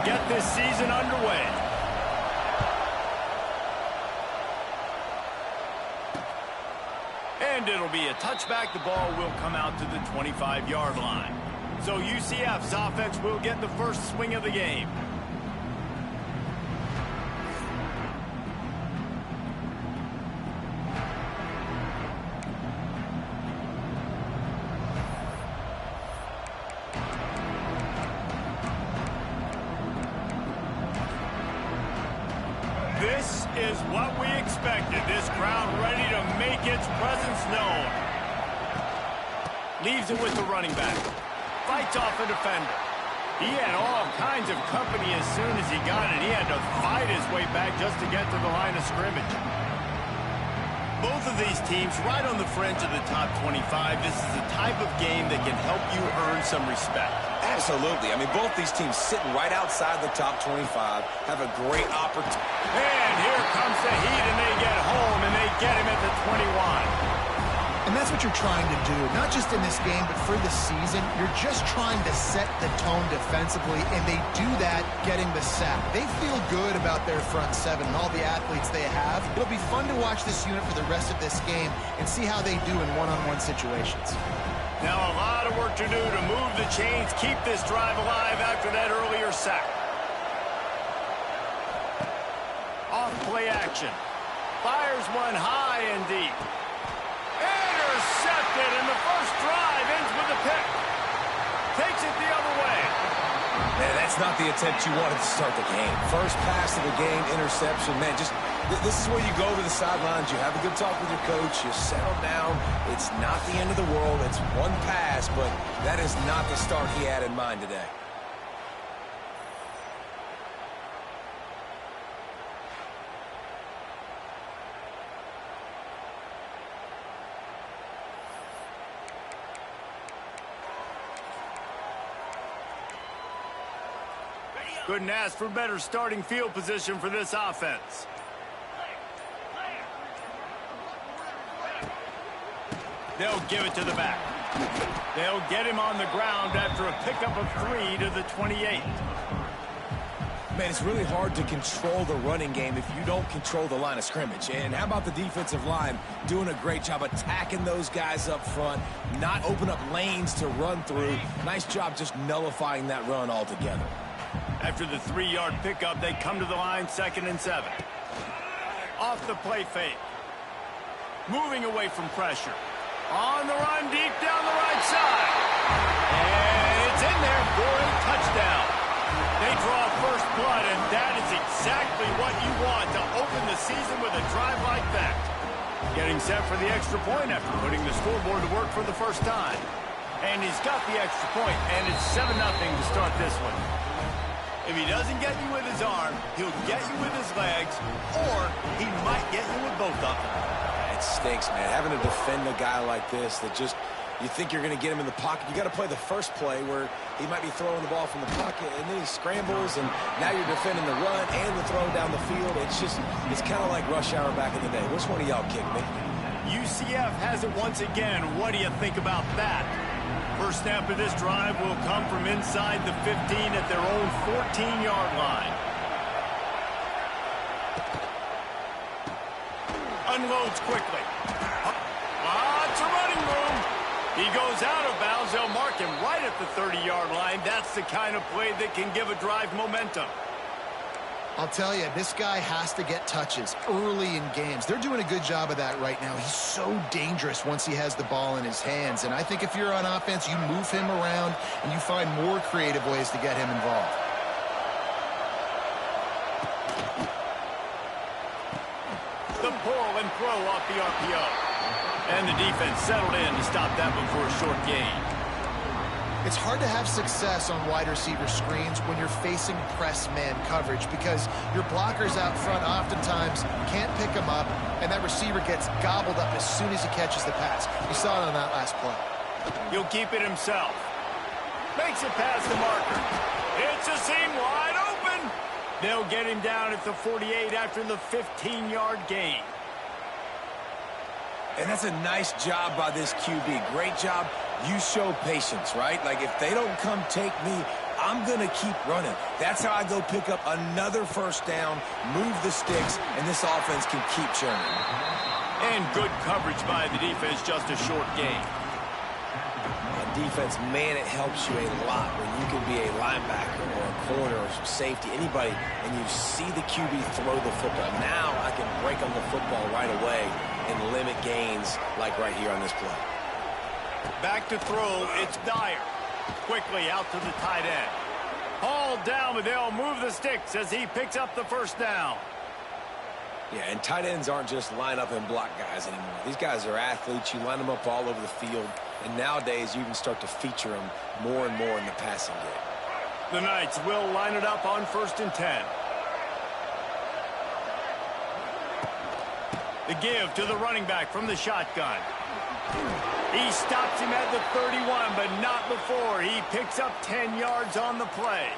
get this season underway. And it'll be a touchback. The ball will come out to the 25-yard line. So UCF's offense will get the first swing of the game. This is what we expected. This crowd ready to make its presence known. Leaves it with the running back. Fights off a defender. He had all kinds of company as soon as he got it. He had to fight his way back just to get to the line of scrimmage. Both of these teams right on the fringe of the top 25. This is the type of game that can help you earn some respect. Absolutely. I mean, both these teams sitting right outside the top 25 have a great opportunity. And here comes the heat, and they get home, and they get him at the 21. And that's what you're trying to do, not just in this game, but for the season. You're just trying to set the tone defensively, and they do that getting the sack. They feel good about their front seven and all the athletes they have. It'll be fun to watch this unit for the rest of this game and see how they do in one-on-one situations. Now a lot of work to do to move the chains, keep this drive alive after that earlier sack. Off play action. Fires one high and deep. Intercepted, and the first drive ends with a pick. Takes it the other way. Man, that's not the attempt you wanted to start the game. First pass of the game, interception. Man, just this is where you go to the sidelines. You have a good talk with your coach. You settle down. It's not the end of the world. It's one pass, but that is not the start he had in mind today. Couldn't ask for better starting field position for this offense. They'll give it to the back. They'll get him on the ground after a pickup of 3 to the 28. Man, it's really hard to control the running game if you don't control the line of scrimmage. And how about the defensive line doing a great job attacking those guys up front, not open up lanes to run through. Nice job just nullifying that run altogether. After the 3-yard pickup, they come to the line, 2nd and 7. Off the play fake. Moving away from pressure. On the run, deep down the right side. And it's in there for a touchdown. They draw first blood, and that is exactly what you want to open the season with a drive like that. Getting set for the extra point after putting the scoreboard to work for the first time. And he's got the extra point, and it's 7-0 to start this one. If he doesn't get you with his arm, he'll get you with his legs, or he might get you with both of them. It stinks, man. Having to defend a guy like this that just, you think you're going to get him in the pocket. You got to play the first play where he might be throwing the ball from the pocket, and then he scrambles, and now you're defending the run and the throw down the field. It's kind of like rush hour back in the day. Which one of y'all kicked me? UCF has it once again. What do you think about that? First snap of this drive will come from inside the 15 at their own 14-yard line. Unloads quickly. Lots of running room. He goes out of bounds. They'll mark him right at the 30-yard line. That's the kind of play that can give a drive momentum. I'll tell you, this guy has to get touches early in games. They're doing a good job of that right now. He's so dangerous once he has the ball in his hands. And I think if you're on offense, you move him around and you find more creative ways to get him involved. The pull and throw off the RPO. And the defense settled in to stop that one for a short gain. It's hard to have success on wide receiver screens when you're facing press man coverage because your blockers out front oftentimes can't pick him up, and that receiver gets gobbled up as soon as he catches the pass. You saw it on that last play. He'll keep it himself. Makes it past the marker. It's a seam wide open. They'll get him down at the 48 after the 15-yard gain. And that's a nice job by this QB. Great job. You show patience, right? Like, if they don't come take me I'm going to keep running. That's how I go pick up another first down, move the sticks, and this offense can keep churning. And good coverage by the defense, just a short gain. Defense, man, it helps you a lot when you can be a linebacker or a corner or safety, anybody, and you see the QB throw the football. Now I can break on the football right away and limit gains like right here on this play. Back to throw, it's Dyer. Quickly out to the tight end. Hauled down, but they'll move the sticks as he picks up the first down. Yeah, and tight ends aren't just line up and block guys anymore. These guys are athletes. You line them up all over the field. And nowadays, you can start to feature them more and more in the passing game. The Knights will line it up on 1st and 10. The give to the running back from the shotgun. He stops him at the 31, but not before. He picks up 10 yards on the play.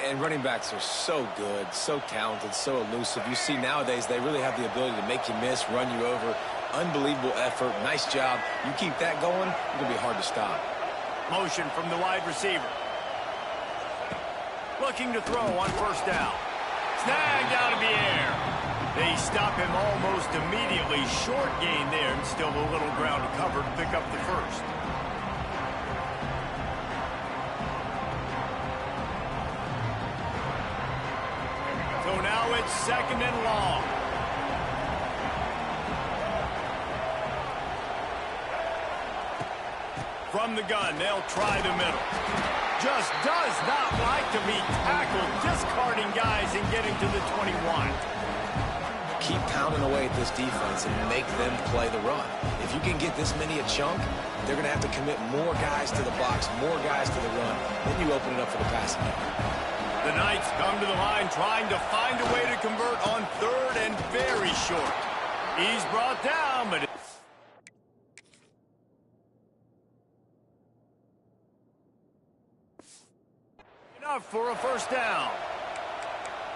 And running backs are so good, so talented, so elusive. You see nowadays they really have the ability to make you miss, run you over. Unbelievable effort. Nice job. You keep that going, it's going to be hard to stop. Motion from the wide receiver. Looking to throw on 1st down. Snagged out of the air. They stop him almost immediately. Short gain there and still a little ground to cover to pick up the first. So now it's 2nd and long. From the gun, they'll try the middle. Just does not like to be tackled, discarding guys and getting to the 21. Keep pounding away at this defense and make them play the run. If you can get this many a chunk, they're going to have to commit more guys to the box, more guys to the run. Then you open it up for the passing game. The Knights come to the line trying to find a way to convert on 3rd and very short. He's brought down, but enough for a first down.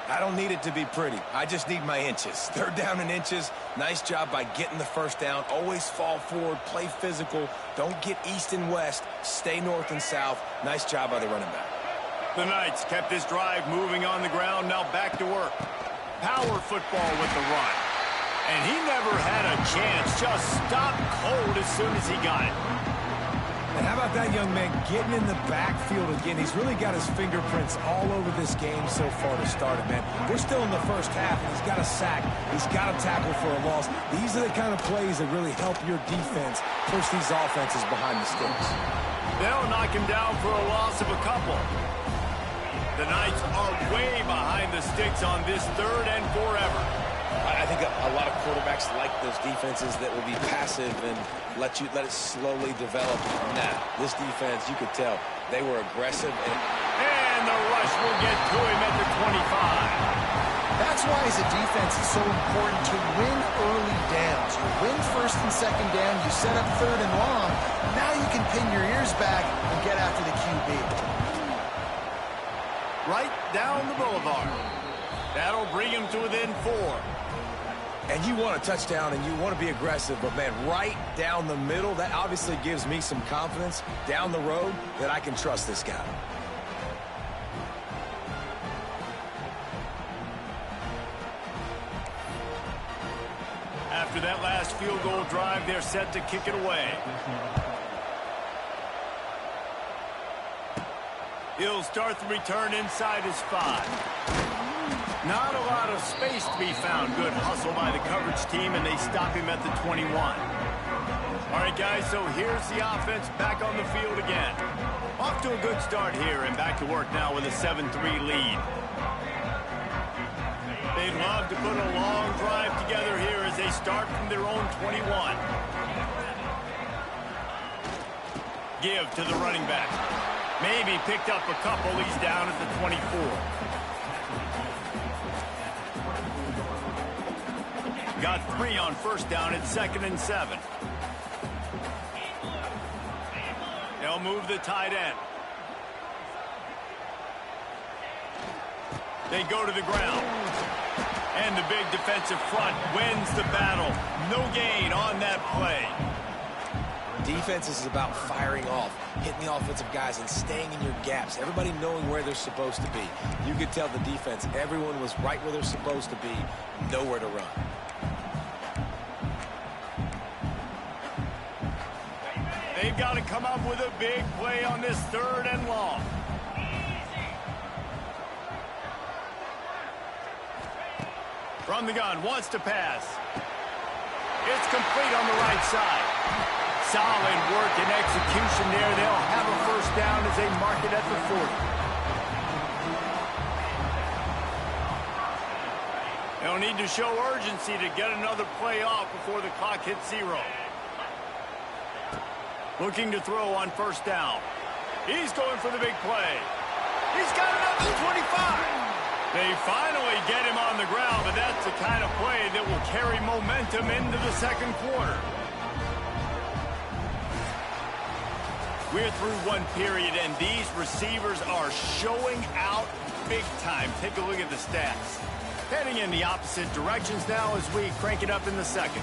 I don't need it to be pretty. I just need my inches. 3rd down and inches. Nice job by getting the first down. Always fall forward, play physical. Don't get east and west. Stay north and south. Nice job by the running back. The Knights kept this drive moving on the ground, now back to work. Power football with the run. And he never had a chance, just stopped cold as soon as he got it. And how about that young man getting in the backfield again? He's really got his fingerprints all over this game so far to start it, man. We're still in the first half, and he's got a sack. He's got a tackle for a loss. These are the kind of plays that really help your defense push these offenses behind the sticks. They'll knock him down for a loss of a couple. The Knights are way behind the sticks on this 3rd and forever. I think a lot of quarterbacks like those defenses that will be passive and let it slowly develop. Now, this defense, you could tell, they were aggressive. And the rush will get to him at the 25. That's why, as a defense, it's so important to win early downs. You win 1st and 2nd down, you set up 3rd and long. Now you can pin your ears back and get after the QB. Right down the boulevard. That'll bring him to within 4. And you want a touchdown and you want to be aggressive, but, man, right down the middle, that obviously gives me some confidence down the road that I can trust this guy. After that last field goal drive, they're set to kick it away. He'll start the return inside his 5. Not a lot of space to be found. Good hustle by the coverage team, and they stop him at the 21. All right, guys, so here's the offense back on the field again. Off to a good start here, and back to work now with a 7-3 lead. They'd love to put a long drive together here as they start from their own 21. Give to the running back. Maybe picked up a couple. He's down at the 24. Got 3 on 1st down at 2nd and 7. They'll move the tight end. They go to the ground. And the big defensive front wins the battle. No gain on that play. Defense is about firing off, hitting the offensive guys, and staying in your gaps. Everybody knowing where they're supposed to be. You could tell the defense, everyone was right where they're supposed to be, nowhere to run. They've got to come up with a big play on this 3rd and long. From the gun, wants to pass. It's complete on the right side. Solid work and execution there. They'll have a first down as they mark it at the 40. They'll need to show urgency to get another play off before the clock hits 0. Looking to throw on first down. He's going for the big play. He's got it up to 25. They finally get him on the ground, but that's the kind of play that will carry momentum into the 2nd quarter. We're through one period, and these receivers are showing out big time. Take a look at the stats. Heading in the opposite directions now as we crank it up in the 2nd.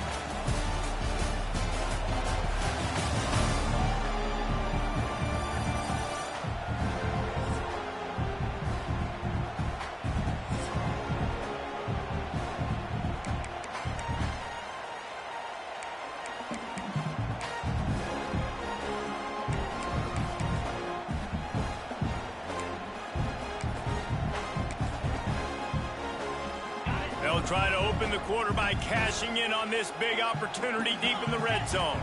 They'll try to open the quarter by cashing in on this big opportunity deep in the red zone.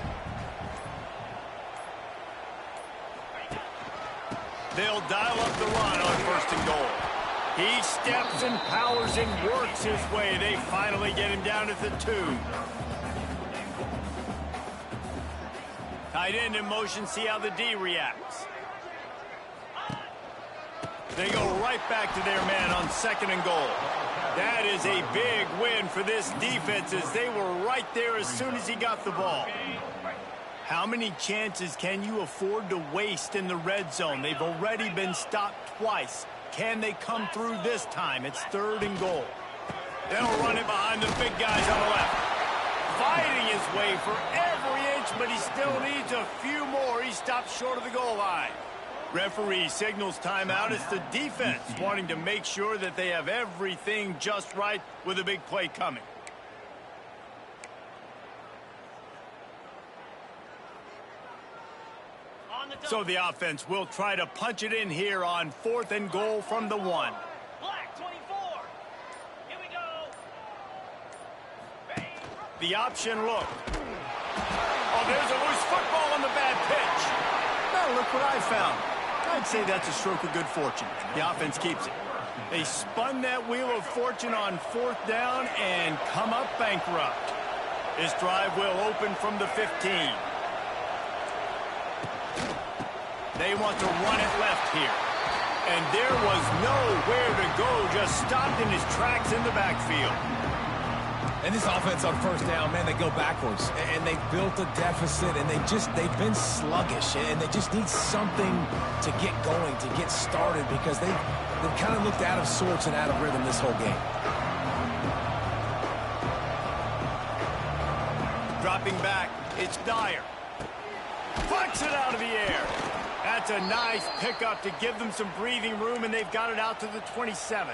They'll dial up the run on 1st and goal. He steps and powers and works his way. They finally get him down at the 2. Tight end in motion, see how the D reacts. They go right back to their man on 2nd and goal. That is a big win for this defense as they were right there as soon as he got the ball. How many chances can you afford to waste in the red zone? They've already been stopped twice. Can they come through this time? It's 3rd and goal. They'll run it behind the big guys on the left. Fighting his way for every inch, but he still needs a few more. He stopped short of the goal line. Referee signals timeout. It's the defense wanting to make sure that they have everything just right with a big play coming. So the offense will try to punch it in here on 4th and goal from the 1. Black 24. Here we go. The option look. Oh, there's a loose football on the bad pitch. Now look what I found. I'd say that's a stroke of good fortune. The offense keeps it. They spun that wheel of fortune on 4th down and come up bankrupt. This drive will open from the 15. They want to run it left here. And there was nowhere to go, just stopped in his tracks in the backfield. And this offense on 1st down, man, they go backwards. And they built a deficit, and they've been sluggish. And they just need something to get going, to get started, because they've kind of looked out of sorts and out of rhythm this whole game. Dropping back, it's Dyer. Flicks it out of the air. That's a nice pickup to give them some breathing room, and they've got it out to the 27.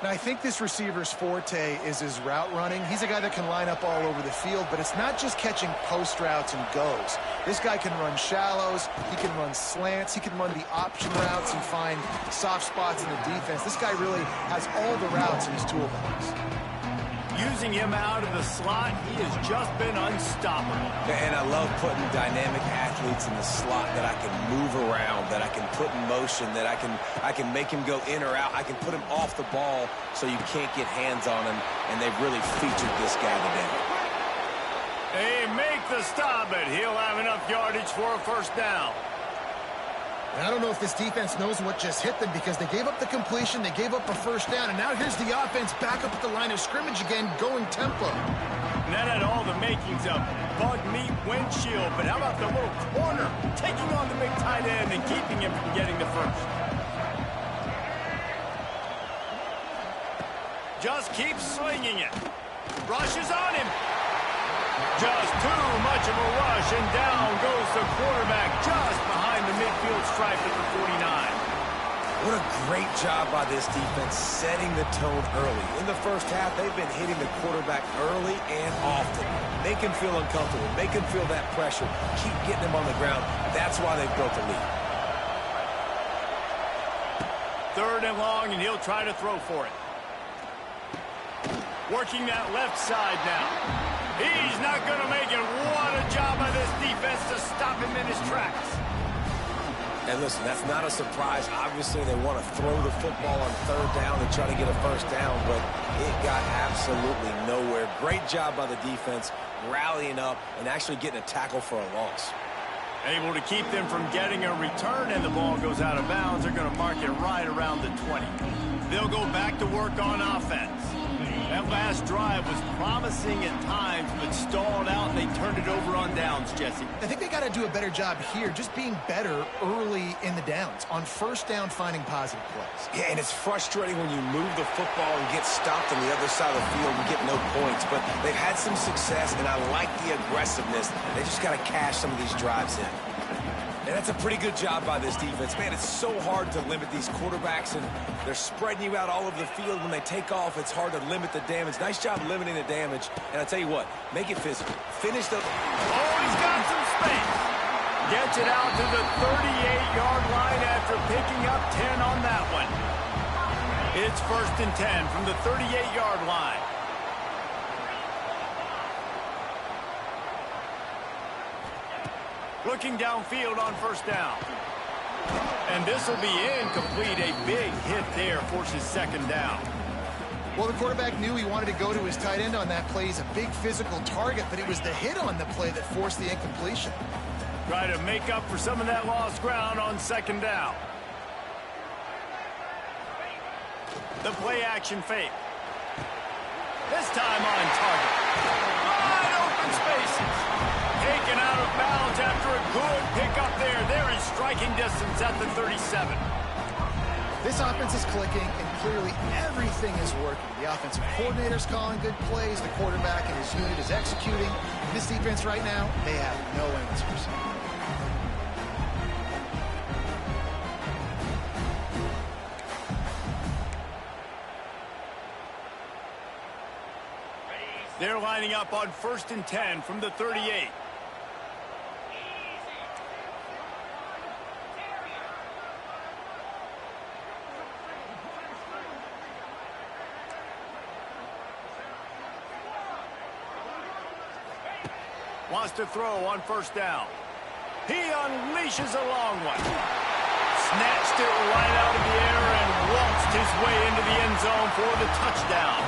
Now, I think this receiver's forte is his route running. He's a guy that can line up all over the field, but it's not just catching post routes and goes. This guy can run shallows, he can run slants, he can run the option routes and find soft spots in the defense. This guy really has all the routes in his toolbox. Using him out of the slot, he has just been unstoppable. And I love putting dynamic athletes in the slot that I can move around, that I can put in motion, that I can make him go in or out. I can put him off the ball so you can't get hands on him, and they've really featured this guy today. They make the stop, but he'll have enough yardage for a first down. And I don't know if this defense knows what just hit them, because they gave up the completion, they gave up a first down, and now here's the offense back up at the line of scrimmage again, going tempo. And that had all the makings of bug meat windshield, but how about the little corner taking on the big tight end and keeping him from getting the first? Just keeps slinging it. Rushes on him. Just too much of a rush, and down goes the quarterback just behind the midfield stripe at the 49. What a great job by this defense setting the tone early. In the first half, they've been hitting the quarterback early and often. Make him feel uncomfortable. Make him feel that pressure. Keep getting him on the ground. That's why they've built the lead. 3rd and long, and he'll try to throw for it. Working that left side now. He's not going to make it. What a job by this defense to stop him in his tracks. And listen, that's not a surprise. Obviously, they want to throw the football on 3rd down and try to get a 1st down, but it got absolutely nowhere. Great job by the defense, rallying up and actually getting a tackle for a loss. Able to keep them from getting a return, and the ball goes out of bounds. They're going to mark it right around the 20. They'll go back to work on offense. That last drive was promising at times, but stalled out, and they turned it over on downs, Jesse. I think they got to do a better job here, just being better early in the downs. On 1st down, finding positive plays. Yeah, and it's frustrating when you move the football and get stopped on the other side of the field and get no points. But they've had some success, and I like the aggressiveness. They just got to cash some of these drives in. And that's a pretty good job by this defense. Man, it's so hard to limit these quarterbacks, and they're spreading you out all over the field. When they take off, it's hard to limit the damage. Nice job limiting the damage. And I tell you what, make it physical. Finish the... Oh, he's got some space. Gets it out to the 38-yard line after picking up 10 on that one. It's 1st and 10 from the 38-yard line. Looking downfield on 1st down. And this will be incomplete. A big hit there forces 2nd down. Well, the quarterback knew he wanted to go to his tight end on that play. He's a big physical target, but it was the hit on the play that forced the incompletion. Try to make up for some of that lost ground on 2nd down. The play action fake. This time on target. Wide open spaces. Taken out of bounds after a good pickup there. They're in striking distance at the 37. This offense is clicking, and clearly everything is working. The offensive coordinator's calling good plays. The quarterback and his unit is executing. And this defense right now, they have no answers. They're lining up on 1st and 10 from the 38. Wants to throw on 1st down. He unleashes a long one. Snatched it right out of the air and waltzed his way into the end zone for the touchdown.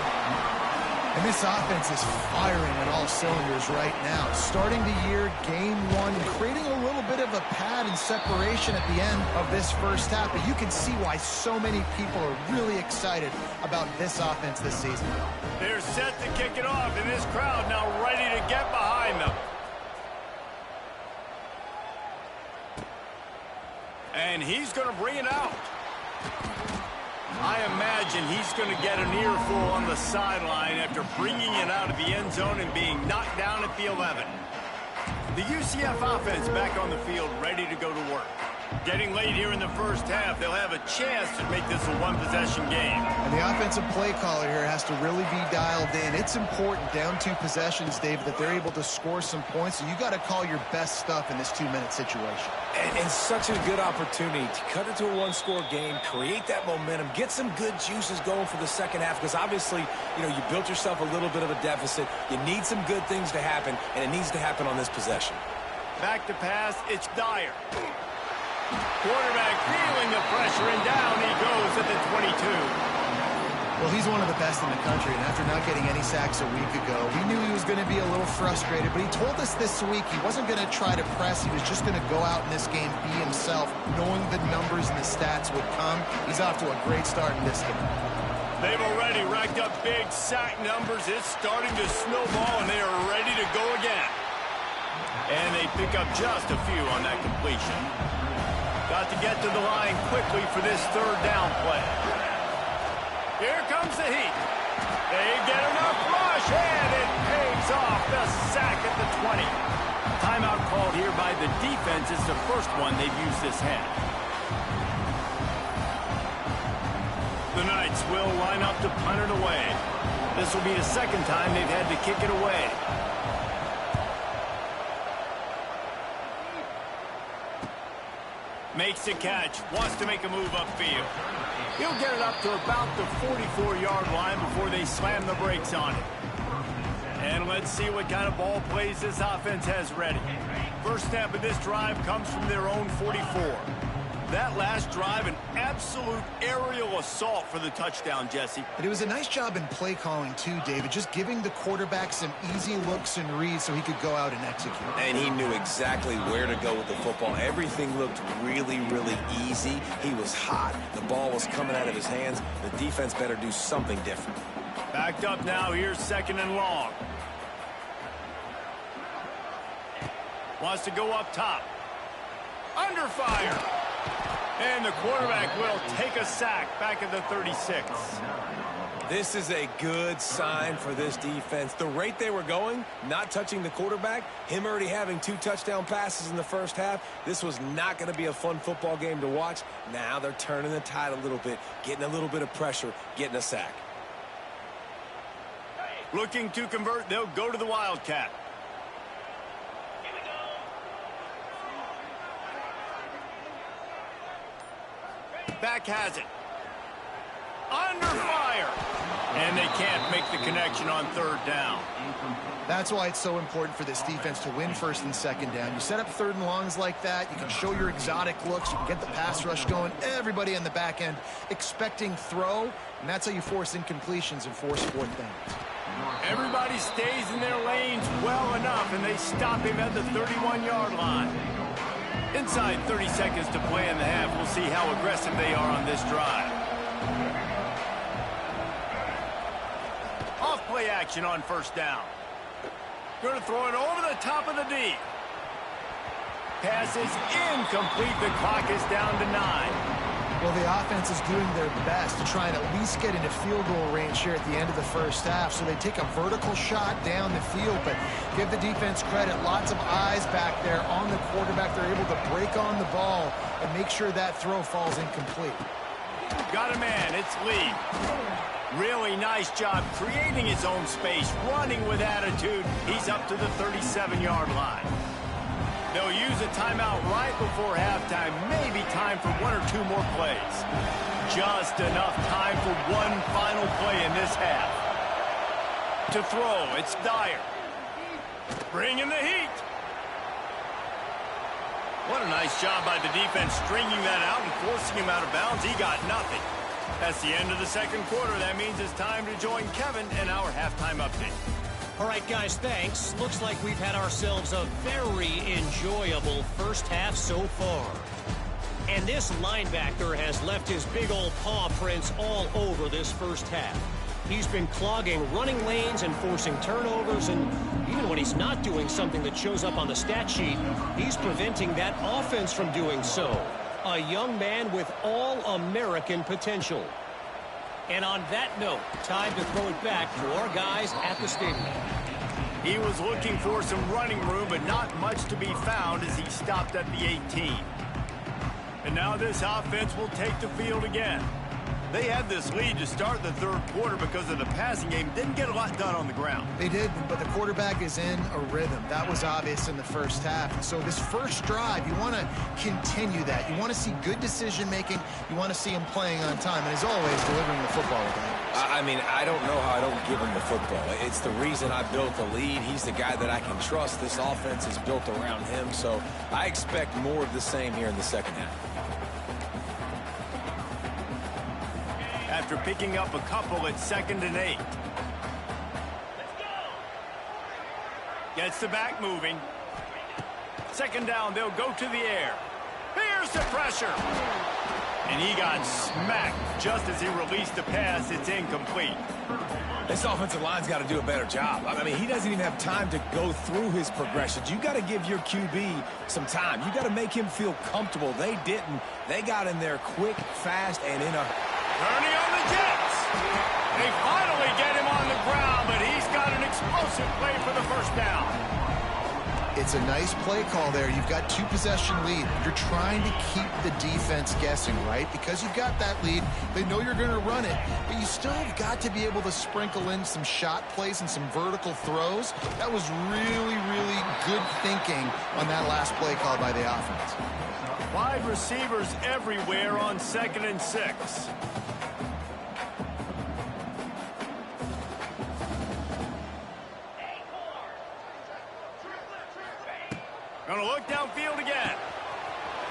And this offense is firing on all cylinders right now. Starting the year, game 1, creating a little bit of a pad and separation at the end of this 1st half. But you can see why so many people are really excited about this offense this season. They're set to kick it off, and this crowd now ready to get behind them. And he's going to bring it out. I imagine he's going to get an earful on the sideline after bringing it out of the end zone and being knocked down at the 11. The UCF offense back on the field, ready to go to work. Getting late here in the 1st half, they'll have a chance to make this a one-possession game. And the offensive play caller here has to really be dialed in. It's important, down 2 possessions, Dave, that they're able to score some points. So you got to call your best stuff in this 2-minute situation. And such a good opportunity to cut it to a 1-score game, create that momentum, get some good juices going for the 2nd half, because obviously, you know, you built yourself a little bit of a deficit. You need some good things to happen, and it needs to happen on this possession. Back to pass, it's Dyer. Quarterback feeling the pressure, and down he goes at the 22. Well, he's one of the best in the country, and after not getting any sacks a week ago, we knew he was going to be a little frustrated, but he told us this week he wasn't going to try to press. He was just going to go out in this game, be himself, knowing the numbers and the stats would come. He's off to a great start in this game. They've already racked up big sack numbers. It's starting to snowball, and they are ready to go again. And they pick up just a few on that completion. Got to get to the line quickly for this 3rd down play. Here comes the heat. They get enough rush, and it pays off. The sack at the 20. Timeout called here by the defense. It's the first one they've used this half. The Knights will line up to punt it away. This will be the second time they've had to kick it away. Makes the catch, wants to make a move upfield. He'll get it up to about the 44-yard line before they slam the brakes on it. And let's see what kind of ball plays this offense has ready. First snap of this drive comes from their own 44. That last drive, an absolute aerial assault for the touchdown, Jesse. But it was a nice job in play calling too, David, just giving the quarterback some easy looks and reads so he could go out and execute. And he knew exactly where to go with the football. Everything looked really, really easy. He was hot. The ball was coming out of his hands. The defense better do something different. Backed up now, here's second and long. Wants to go up top. Under fire. And the quarterback will take a sack back at the 36. This is a good sign for this defense. The rate they were going, not touching the quarterback, him already having 2 touchdown passes in the first half, this was not going to be a fun football game to watch. Now they're turning the tide a little bit, getting a little bit of pressure, getting a sack. Looking to convert, they'll go to the Wildcat. Back has it. Under fire. And they can't make the connection on third down. That's why it's so important for this defense to win first and second down. You set up third and longs like that, you can show your exotic looks, you can get the pass rush going, everybody in the back end expecting throw, and that's how you force incompletions and force fourth downs. Everybody stays in their lanes well enough, and they stop him at the 31-yard line. Inside 30 seconds to play in the half. We'll see how aggressive they are on this drive. Off play action on first down. Going to throw it over the top of the D. Pass is incomplete. The clock is down to 9. Well, the offense is doing their best to try and at least get into field goal range here at the end of the first half. So they take a vertical shot down the field, but give the defense credit. Lots of eyes back there on the quarterback. They're able to break on the ball and make sure that throw falls incomplete. Got a man. It's Lee. Really nice job creating his own space, running with attitude. He's up to the 37-yard line. They'll use a timeout right before halftime. Maybe time for 1 or 2 more plays. Just enough time for one final play in this half. To throw, it's Dyer. Bringing the heat. What a nice job by the defense stringing that out and forcing him out of bounds. He got nothing. That's the end of the second quarter. That means it's time to join Kevin in our halftime update. All right, guys, thanks. Looks like we've had ourselves a very enjoyable first half so far. And this linebacker has left his big old paw prints all over this first half. He's been clogging running lanes and forcing turnovers, and even when he's not doing something that shows up on the stat sheet, he's preventing that offense from doing so. A young man with all-American potential. And on that note, time to throw it back to our guys at the stadium. He was looking for some running room, but not much to be found as he stopped at the 18. And now this offense will take the field again. They had this lead to start the third quarter because of the passing game. Didn't get a lot done on the ground. They did, but the quarterback is in a rhythm. That was obvious in the first half. And so this first drive, you want to continue that. You want to see good decision-making. You want to see him playing on time. And as always, delivering the football. I mean, I don't know how I don't give him the football. It's the reason I built the lead. He's the guy that I can trust. This offense is built around him. So I expect more of the same here in the second half. After picking up a couple at 2nd and 8. Gets the back moving. Second down, they'll go to the air. Here's the pressure. And he got smacked just as he released the pass. It's incomplete. This offensive line's got to do a better job. I mean, he doesn't even have time to go through his progressions. You got to give your QB some time. You got to make him feel comfortable. They didn't. They got in there quick, fast, and in a Turning on the Jets. They finally get him on the ground, but he's got an explosive play for the first down. It's a nice play call there. You've got 2-possession lead. You're trying to keep the defense guessing, right? Because you've got that lead. They know you're going to run it, but you still have got to be able to sprinkle in some shot plays and some vertical throws. That was really, really good thinking on that last play call by the offense. Wide receivers everywhere on 2nd and 6. Gonna look downfield again.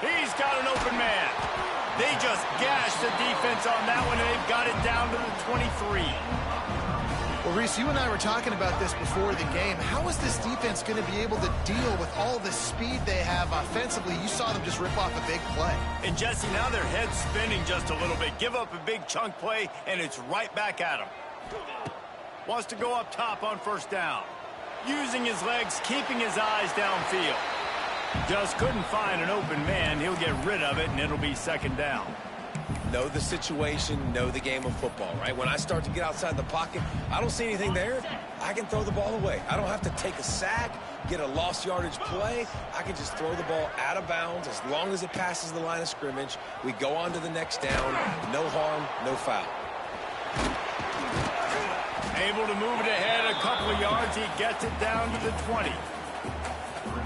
He's got an open man. They just gashed the defense on that one, and they've got it down to the 23. Well, Reese, you and I were talking about this before the game. How is this defense going to be able to deal with all the speed they have offensively? You saw them just rip off a big play. And, Jesse, now their head's spinning just a little bit. Give up a big chunk play, and it's right back at him. Wants to go up top on first down. Using his legs, keeping his eyes downfield. Just couldn't find an open man. He'll get rid of it, and it'll be 2nd down. Know the situation, know the game of football, right? When I start to get outside the pocket, I don't see anything there, I can throw the ball away. I don't have to take a sack, get a lost yardage play. I can just throw the ball out of bounds as long as it passes the line of scrimmage. We go on to the next down. No harm, no foul. Able to move it ahead a couple of yards. He gets it down to the 20.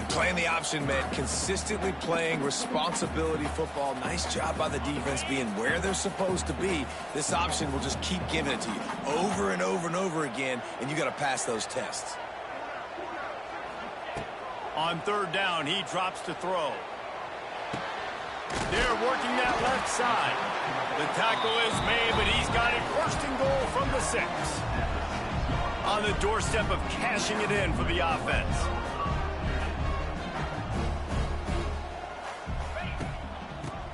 Playing the option, man. Consistently playing responsibility football. Nice job by the defense being where they're supposed to be. This option will just keep giving it to you over and over and over again, and you got to pass those tests. On 3rd down, he drops to throw. They're working that left side. The tackle is made, but he's got it 1st and goal from the 6. On the doorstep of cashing it in for the offense.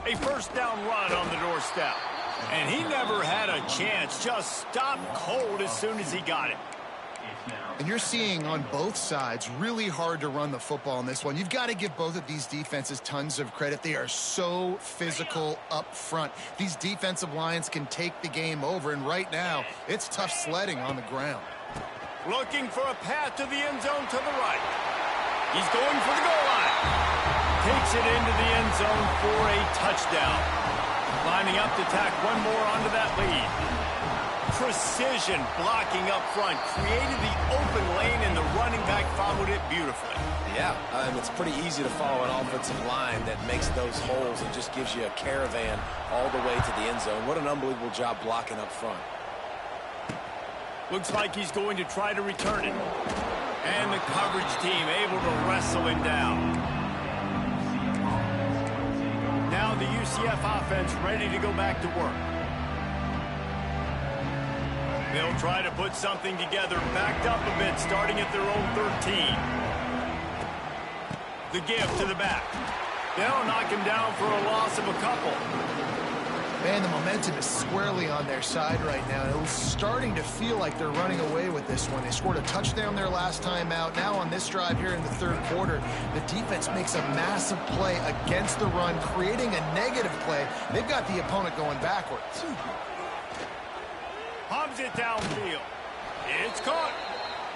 A 1st down run on the doorstep. And he never had a chance. Just stopped cold as soon as he got it. And you're seeing on both sides really hard to run the football in this one. You've got to give both of these defenses tons of credit. They are so physical up front. These defensive lines can take the game over, and right now it's tough sledding on the ground. Looking for a path to the end zone to the right. He's going for the goal line. Takes it into the end zone for a touchdown. Lining up to tack one more onto that lead. Precision blocking up front. Created the open lane, and the running back followed it beautifully. Yeah, it's pretty easy to follow an offensive line that makes those holes and just gives you a caravan all the way to the end zone. What an unbelievable job blocking up front. Looks like he's going to try to return it. And the coverage team able to wrestle him down. Now the UCF offense ready to go back to work. They'll try to put something together, backed up a bit, starting at their own 13. The give to the back. They'll knock him down for a loss of a couple. Man, the momentum is squarely on their side right now. It was starting to feel like they're running away with this one. They scored a touchdown their last time out. Now on this drive here in the 3rd quarter, the defense makes a massive play against the run, creating a negative play. They've got the opponent going backwards. Pumps it downfield. It's caught.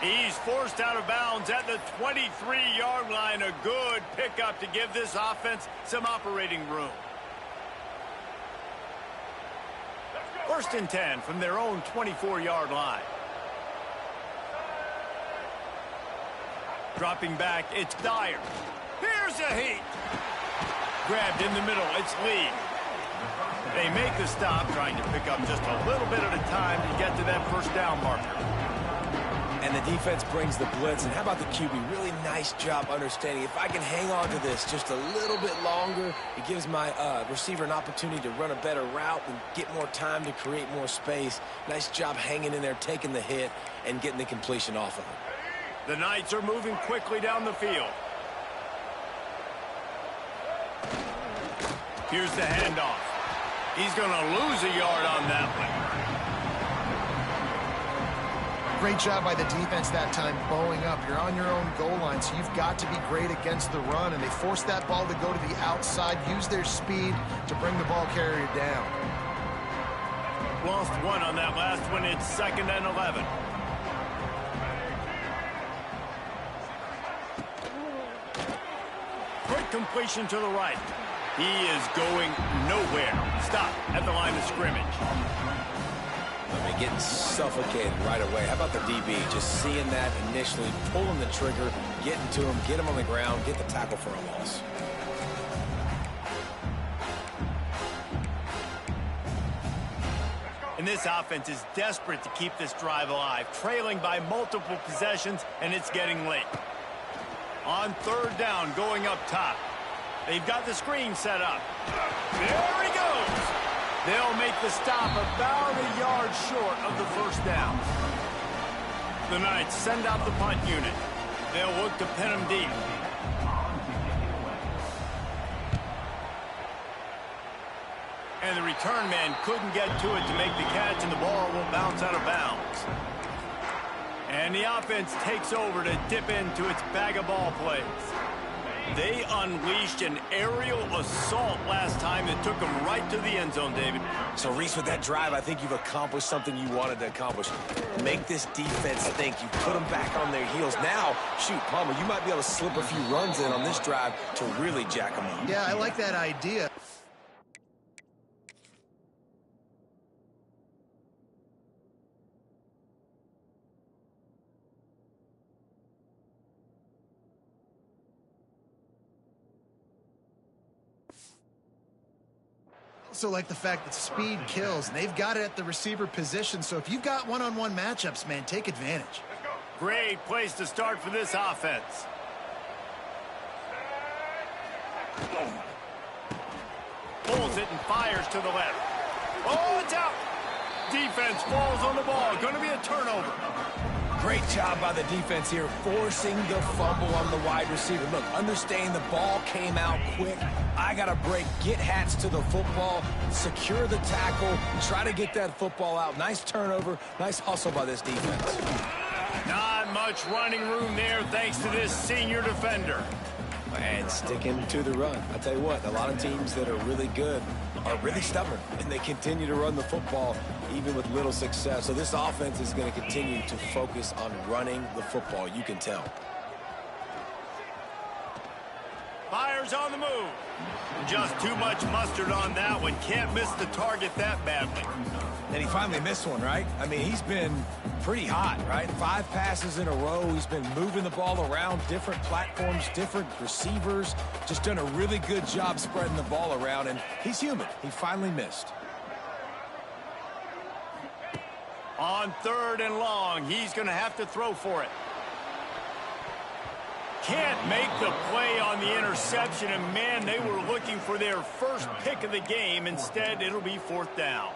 He's forced out of bounds at the 23-yard line. A good pickup to give this offense some operating room. 1st and 10 from their own 24-yard line. Dropping back, it's Dyer. Here's a heat. Grabbed in the middle, it's Lee. They make the stop, trying to pick up just a little bit at a time to get to that 1st down marker. And the defense brings the blitz. And how about the QB? Really nice job understanding. If I can hang on to this just a little bit longer, it gives my receiver an opportunity to run a better route and get more time to create more space. Nice job hanging in there, taking the hit, and getting the completion off of it. The Knights are moving quickly down the field. Here's the handoff. He's going to lose a yard on that one. Great job by the defense that time, bowing up. You're on your own goal line, so you've got to be great against the run, and they force that ball to go to the outside, use their speed to bring the ball carrier down. lost one on that last one. It's 2nd and 11. Quick completion to the right. He is going nowhere. Stop at the line of scrimmage. I mean, getting suffocated right away. How about the DB? Just seeing that initially, pulling the trigger, getting to him, get him on the ground, get the tackle for a loss. And this offense is desperate to keep this drive alive, trailing by multiple possessions, and it's getting late. On 3rd down, going up top. They've got the screen set up. There he goes. They'll make the stop about a yard short of the 1st down. The Knights send out the punt unit. They'll look to pin him deep. And the return man couldn't get to it to make the catch, and the ball will bounce out of bounds. And the offense takes over to dip into its bag of ball plays. They unleashed an aerial assault last time that took them right to the end zone, David. So, Reese, with that drive, I think you've accomplished something you wanted to accomplish. Make this defense think. You put them back on their heels. Now, shoot, Palmer, you might be able to slip a few runs in on this drive to really jack them up. Yeah, I like that idea. Also like the fact that speed kills, and they've got it at the receiver position. So if you've got one-on-one matchups, man, take advantage. Great place to start for this offense. Pulls it and fires to the left. Oh, it's out. Defense falls on the ball. Going to be a turnover. Great job by the defense here, forcing the fumble on the wide receiver. Look, understand the ball came out quick. I got to break, get hats to the football, secure the tackle, try to get that football out. Nice turnover, nice hustle by this defense. Not much running room there thanks to this senior defender. And sticking to the run. I tell you what, a lot of teams that are really good are really stubborn, and they continue to run the football even with little success. So this offense is going to continue to focus on running the football. You can tell. Fires on the move. Just too much mustard on that one. Can't miss the target that badly. And he finally missed one, right? I mean, he's been pretty hot, right? 5 passes in a row. He's been moving the ball around, different platforms, different receivers. Just done a really good job spreading the ball around, and he's human. He finally missed. On 3rd and long, he's going to have to throw for it. Can't make the play on the interception, and man, they were looking for their first pick of the game. Instead, it'll be 4th down.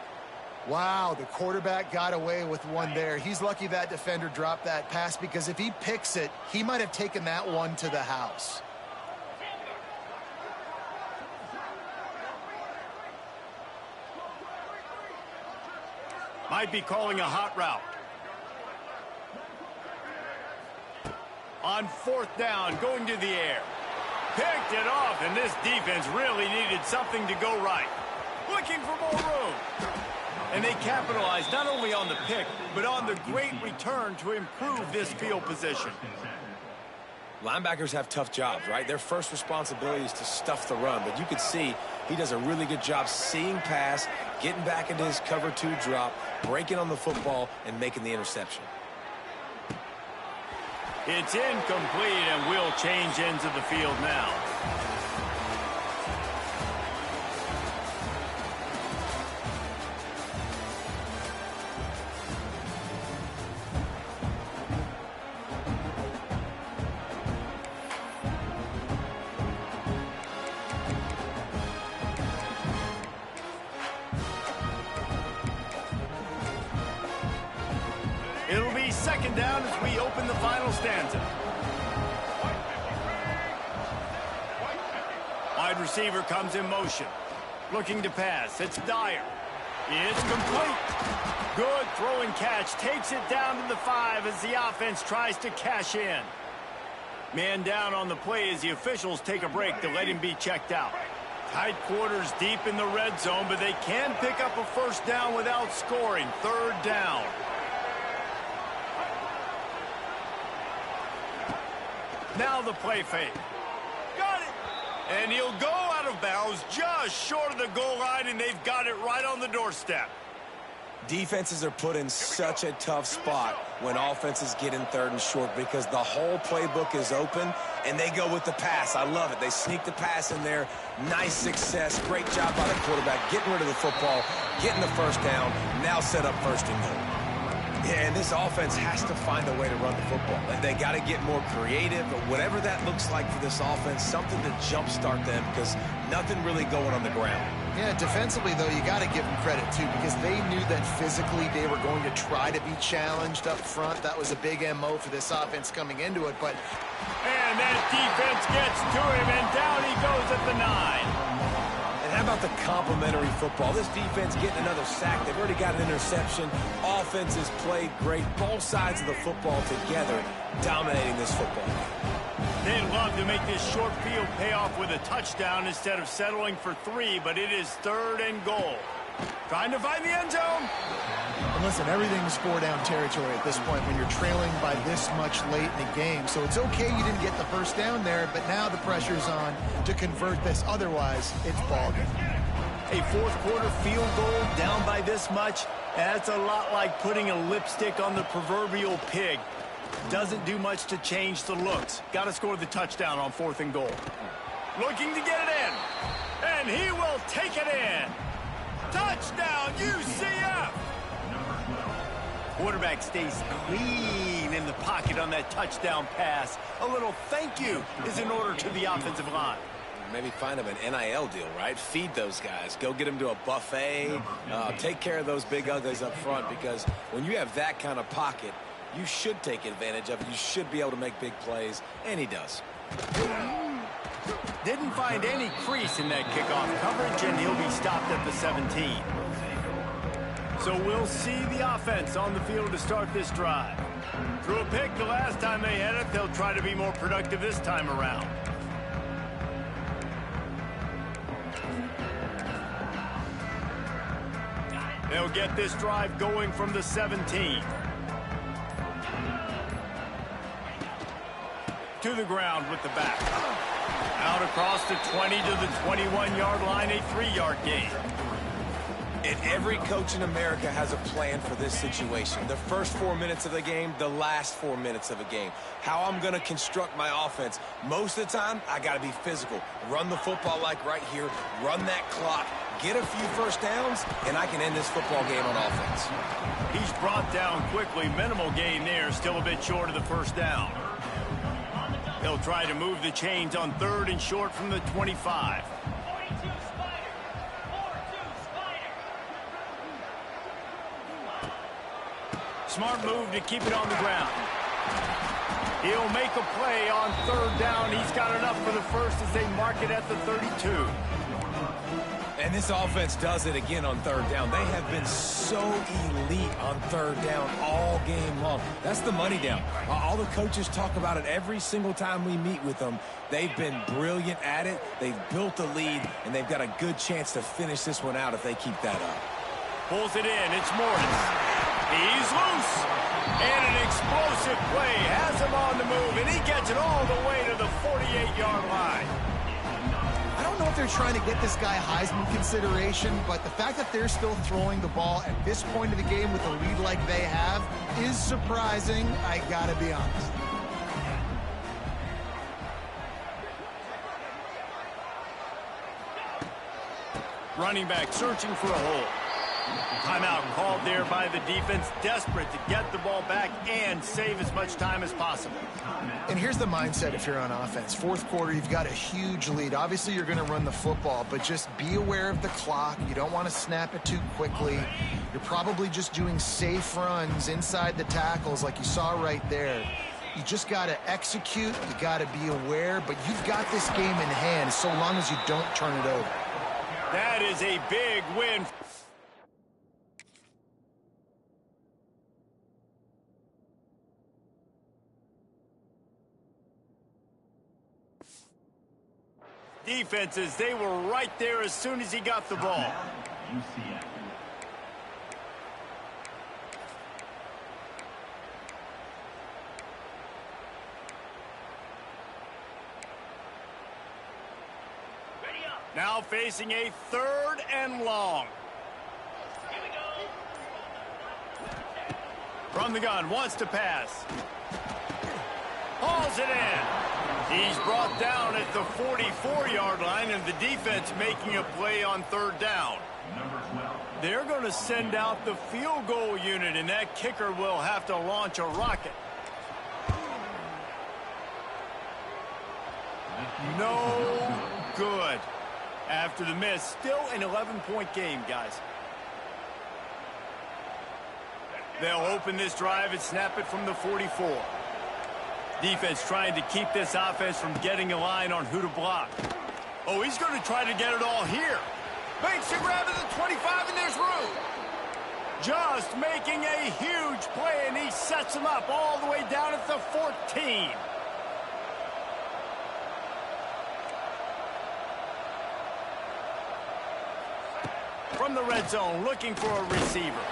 Wow, the quarterback got away with one there. He's lucky that defender dropped that pass, because if he picks it, he might have taken that one to the house. Might be calling a hot route. On 4th down, going to the air. Picked it off, and this defense really needed something to go right. Looking for more room. And they capitalized not only on the pick, but on the great return to improve this field position. Linebackers have tough jobs, right? Their first responsibility is to stuff the run, but you could see he does a really good job seeing pass, getting back into his cover 2 drop, breaking on the football, and making the interception. It's incomplete, and we'll change ends of the field now. It'll be 2nd down as we open the final stanza. Wide receiver comes in motion. Looking to pass. It's Dyer. It's complete. Good throw and catch. Takes it down to the 5 as the offense tries to cash in. Man down on the play as the officials take a break to let him be checked out. Tight quarters deep in the red zone, but they can pick up a first down without scoring. Third down. Now the play fake. Got it. And he'll go out of bounds just short of the goal line, and they've got it right on the doorstep. Defenses are put in such a tough spot when offenses get in third and short because the whole playbook is open, and they go with the pass. I love it. They sneak the pass in there. Nice success. Great job by the quarterback getting rid of the football, getting the first down, now set up first and goal. Yeah, and this offense has to find a way to run the football. They got to get more creative, but whatever that looks like for this offense, something to jumpstart them because nothing really going on the ground. Yeah, defensively, though, you got to give them credit, too, because they knew that physically they were going to try to be challenged up front. That was a big MO for this offense coming into it, but... And that defense gets to him, and down he goes at the 9. And how about the complementary football? This defense getting another sack. They've already got an interception. Offense has played great. Both sides of the football together dominating this football game. They'd love to make this short field pay off with a touchdown instead of settling for 3, but it is third and goal. Trying to find the end zone. And listen, everything's four-down territory at this point when you're trailing by this much late in the game. So it's okay you didn't get the first down there, but now the pressure's on to convert this. Otherwise, it's ball game. A fourth-quarter field goal down by this much, that's a lot like putting a lipstick on the proverbial pig. Doesn't do much to change the looks. Got to score the touchdown on 4th and goal. Looking to get it in. And he will take it in. Touchdown, UCF! Quarterback stays clean in the pocket on that touchdown pass. A little thank you is in order to the offensive line. Maybe find them an NIL deal, right? Feed those guys. Go get them to a buffet. Take care of those big uglies up front because when you have that kind of pocket, you should take advantage of it. You should be able to make big plays, and he does. Didn't find any crease in that kickoff coverage, and he'll be stopped at the 17. So we'll see the offense on the field to start this drive. Threw a pick the last time they had it. They'll try to be more productive this time around. They'll get this drive going from the 17. To the ground with the back. Out across the 20 to the 21-yard line, a 3-yard gain. And every coach in America has a plan for this situation. The first 4 minutes of the game, the last 4 minutes of a game. How I'm going to construct my offense. Most of the time, I got to be physical. Run the football like right here. Run that clock. Get a few first downs, and I can end this football game on offense. He's brought down quickly. Minimal gain there. Still a bit short of the first down. He'll try to move the chains on 3rd and short from the 25. 42 Spider. 4-2 Spider. Smart move to keep it on the ground. He'll make a play on 3rd down. He's got enough for the first as they mark it at the 32. And this offense does it again on 3rd down. They have been so elite on 3rd down all game long. That's the money down. All the coaches talk about it every single time we meet with them. They've been brilliant at it. They've built the lead, and they've got a good chance to finish this one out if they keep that up. Pulls it in. It's Morris. He's loose. And an explosive play has him on the move, and he gets it all the way to the 48-yard line. I don't know if they're trying to get this guy Heisman consideration, but the fact that they're still throwing the ball at this point of the game with a lead like they have is surprising, I gotta be honest. Running back searching for a hole. Timeout called there by the defense, desperate to get the ball back and save as much time as possible. And here's the mindset if you're on offense. 4th quarter, you've got a huge lead. Obviously, you're going to run the football, but just be aware of the clock. You don't want to snap it too quickly. You're probably just doing safe runs inside the tackles like you saw right there. You just got to execute. You got to be aware, but you've got this game in hand so long as you don't turn it over. That is a big win. Defenses, they were right there as soon as he got the ball. Now facing a 3rd and long. Here we go. From the gun, wants to pass. Hauls it in. He's brought down at the 44-yard line, and the defense making a play on 3rd down. They're going to send out the field goal unit, and that kicker will have to launch a rocket. No good. After the miss, still an 11-point game, guys. They'll open this drive and snap it from the 44. Defense trying to keep this offense from getting a line on who to block. Oh, he's going to try to get it all here. Makes a grab at the 25, and there's room. Just making a huge play, and he sets him up all the way down at the 14. From the red zone, looking for a receiver.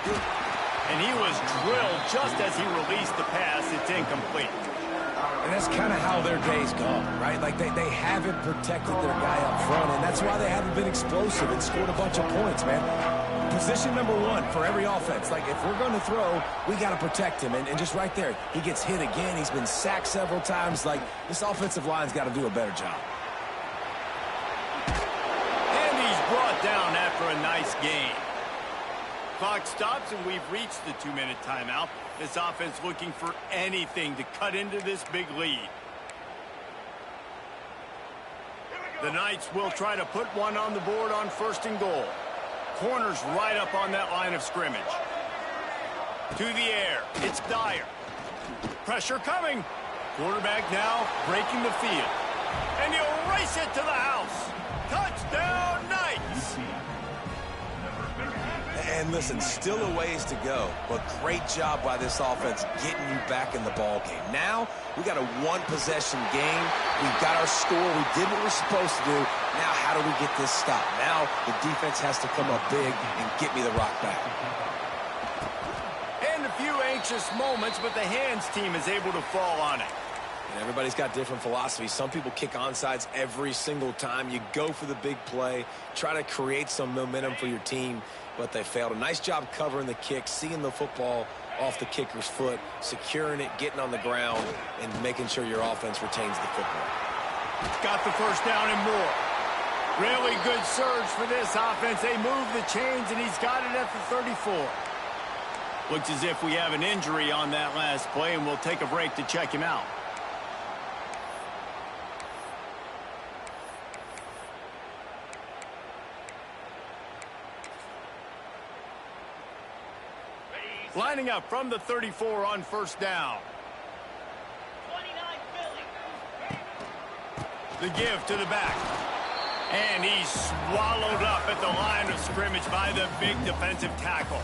And he was drilled just as he released the pass. It's incomplete. And that's kind of how their day's gone, right? Like they haven't protected their guy up front, and that's why they haven't been explosive and scored a bunch of points, man. Position number 1 for every offense. Like, if we're going to throw, we got to protect him. And just right there, he gets hit again. He's been sacked several times. Like, this offensive line's got to do a better job. And he's brought down after a nice gain. Clock stops, and we've reached the 2-minute timeout. This offense looking for anything to cut into this big lead. The Knights will try to put one on the board on 1st and goal. Corners right up on that line of scrimmage. To the air. It's Dyer. Pressure coming. Quarterback now breaking the field. And he'll race it to the house. Touchdown, Knights! And listen, still a ways to go, but great job by this offense getting you back in the ball game. Now, we got a 1-possession game. We've got our score. We did what we're supposed to do. Now, how do we get this stopped? Now, the defense has to come up big and get me the rock back. And a few anxious moments, but the hands team is able to fall on it. And everybody's got different philosophies. Some people kick onside every single time. You go for the big play, try to create some momentum for your team, but they failed. A nice job covering the kick, seeing the football off the kicker's foot, securing it, getting on the ground, and making sure your offense retains the football. Got the first down and more. Really good surge for this offense. They move the chains, and he's got it at the 34. Looks as if we have an injury on that last play, and we'll take a break to check him out. Lining up from the 34 on 1st down. 29 Philly. The give to the back. And he's swallowed up at the line of scrimmage by the big defensive tackle.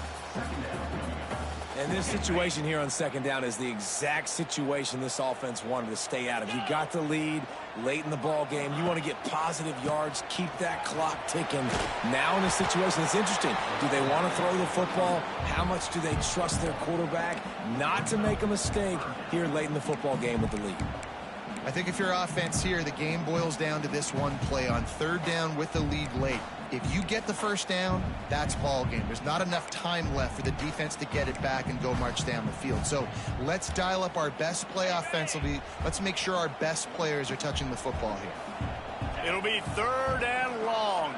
And this situation here on 2nd down is the exact situation this offense wanted to stay out of. You got the lead late in the ball game. You want to get positive yards, keep that clock ticking. Now in this situation, it's interesting. Do they want to throw the football? How much do they trust their quarterback not to make a mistake here late in the football game with the lead? I think if you're offense here, the game boils down to this one play on 3rd down with the lead late. If you get the first down, that's ball game. There's not enough time left for the defense to get it back and go march down the field. So let's dial up our best play offensively. Let's make sure our best players are touching the football here. It'll be 3rd and long.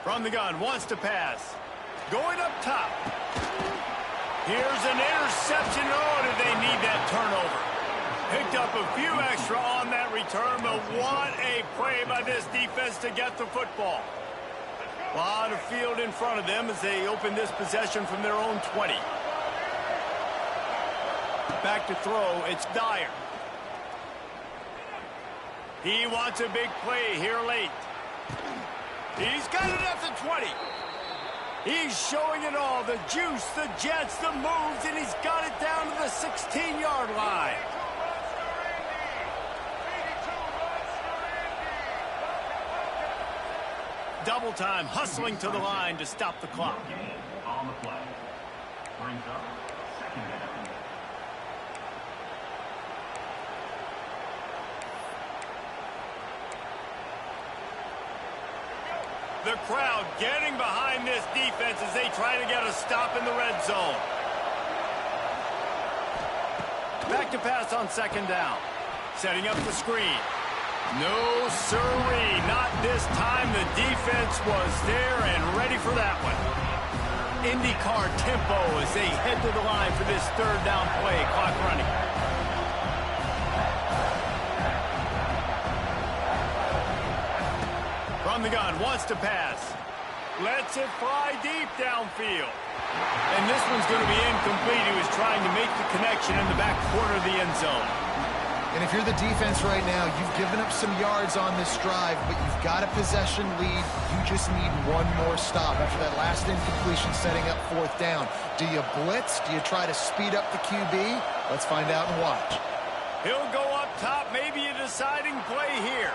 From the gun, wants to pass. Going up top. Here's an interception. Oh, do they need that turnover? Picked up a few extra on that return, but what a play by this defense to get the football. A lot of field in front of them as they open this possession from their own 20. Back to throw, it's Dyer. He wants a big play here late. He's got it at the 20. He's showing it all, the juice, the jets, the moves, and he's got it down to the 16-yard line. Double time, hustling to the line to stop the clock. On the play. Brings up second down. The crowd getting behind this defense as they try to get a stop in the red zone. Back to pass on second down. Setting up the screen. No sirree, not this time. The defense was there and ready for that one. IndyCar tempo as they head to the line for this third down play. Clock running. From the gun, wants to pass. Lets it fly deep downfield. And this one's going to be incomplete. He was trying to make the connection in the back corner of the end zone. And if you're the defense right now, you've given up some yards on this drive, but you've got a possession lead. You just need one more stop after that last incompletion setting up fourth down. Do you blitz? Do you try to speed up the QB? Let's find out and watch. He'll go up top, maybe a deciding play here.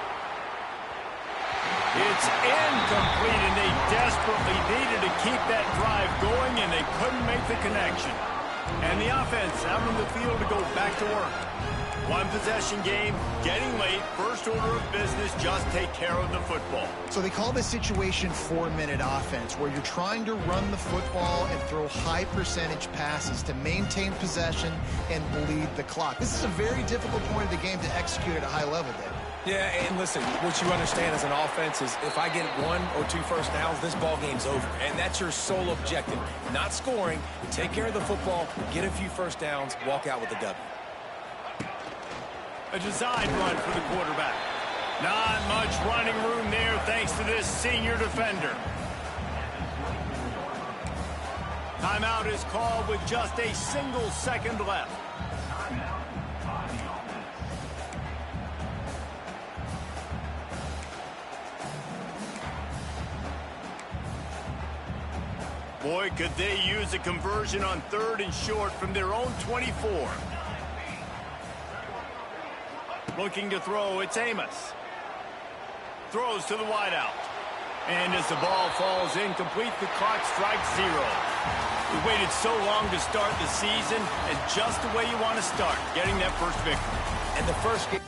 It's incomplete, and they desperately needed to keep that drive going, and they couldn't make the connection. And the offense out on the field to go back to work. One possession game, getting late, first order of business, just take care of the football. So they call this situation 4-minute offense, where you're trying to run the football and throw high percentage passes to maintain possession and bleed the clock. This is a very difficult point of the game to execute at a high level, David. Yeah, and listen, what you understand as an offense is if I get 1 or 2 first downs, this ball game's over. And that's your sole objective. Not scoring, take care of the football, get a few first downs, walk out with a W. A design run for the quarterback. Not much running room there thanks to this senior defender. Timeout is called with just a single second left. Boy, could they use a conversion on 3rd and short from their own 24. Looking to throw, it's Amos. Throws to the wideout. And as the ball falls incomplete, the clock strikes 0. We waited so long to start the season, and just the way you want to start, getting that first victory. And the first game...